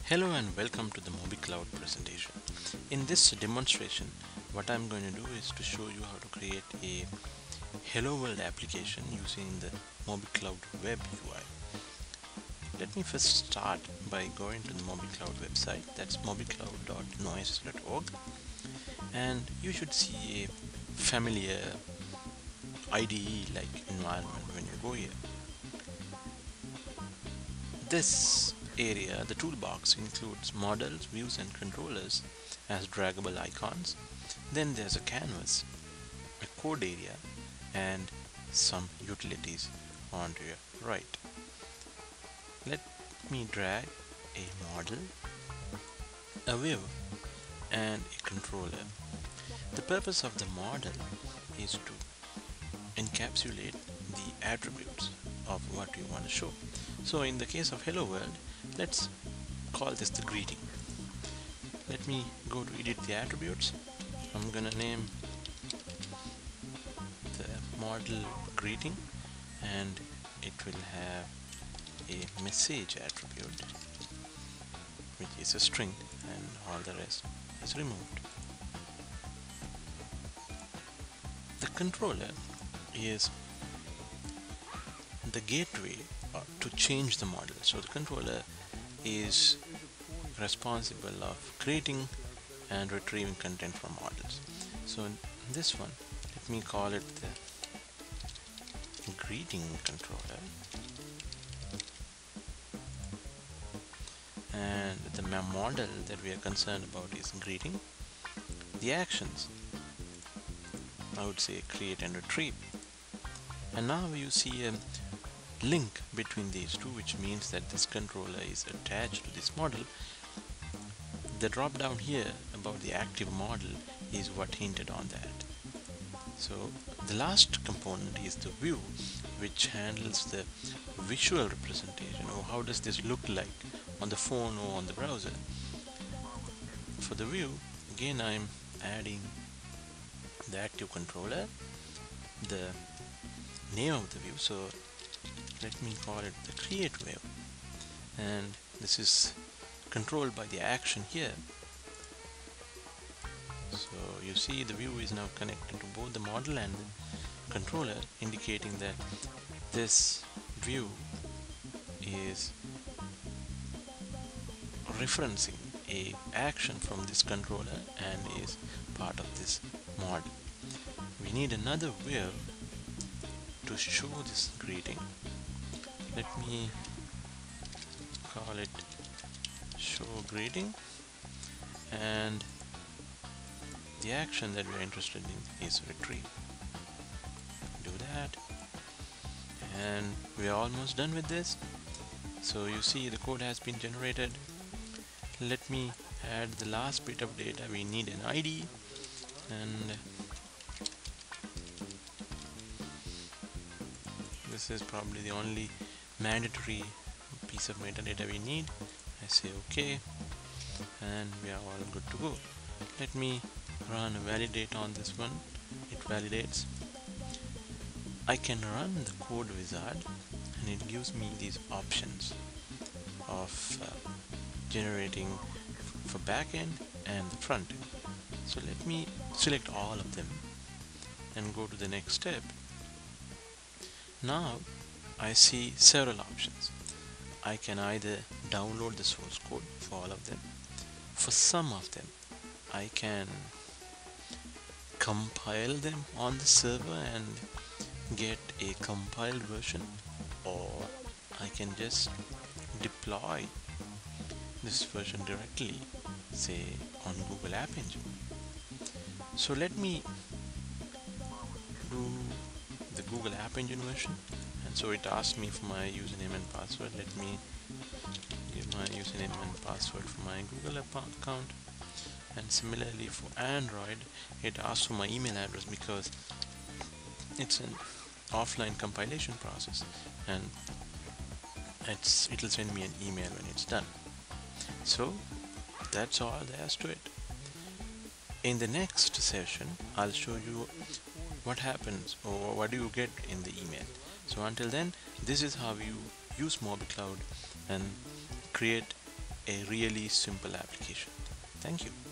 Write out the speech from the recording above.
Hello and welcome to the MobiCloud presentation. In this demonstration, what I'm going to do is to show you how to create a Helloworld application using the MobiCloud web UI. Let me first start by going to the MobiCloud website, that's mobicloud.noise.org, and you should see a familiar IDE-like environment when you go here. This area, the toolbox, includes models, views and controllers as draggable icons. Then there's a canvas, a code area and some utilities onto your right. Let me drag a model, a view and a controller. The purpose of the model is to encapsulate the attributes of what you want to show. So in the case of Hello World, let's call this the greeting. Let me go to edit the attributes. I'm gonna name the model greeting and it will have a message attribute which is a string and all the rest is removed. The controller is the gateway to change the model. So the controller is responsible of creating and retrieving content from models. So in this one, let me call it the greeting controller, and the model that we are concerned about is greeting. The actions, I would say create and retrieve. And now you see a link between these two, which means that this controller is attached to this model. The drop down here about the active model is what hinted on that. So the last component is the view, which handles the visual representation, or how does this look like on the phone or on the browser. For the view, again I'm adding the active controller, the name of the view, so let me call it the create view, and this is controlled by the action here. So you see the view is now connected to both the model and the controller, indicating that this view is referencing a action from this controller and is part of this model. We need another view to show this greeting. Let me call it show greeting, and the action that we are interested in is retrieve. Do that, and we are almost done with this. So you see the code has been generated. Let me add the last bit of data. We need an ID, and this is probably the only mandatory piece of metadata we need. I say OK, and we are all good to go. Let me run a validate on this one. It validates. I can run the code wizard and it gives me these options of generating for backend and the front end. So let me select all of them and go to the next step. Now I see several options. I can either download the source code for all of them. For some of them, I can compile them on the server and get a compiled version, or I can just deploy this version directly, say on Google App Engine. So let me do the Google App Engine version, and so it asks me for my username and password. Let me give my username and password for my Google account, and similarly for Android it asks for my email address because it's an offline compilation process, and it'll send me an email when it's done. So that's all there is to it. In the next session I'll show you what happens or what do you get in the email. So until then, this is how you use MobiCloud and create a really simple application. Thank you.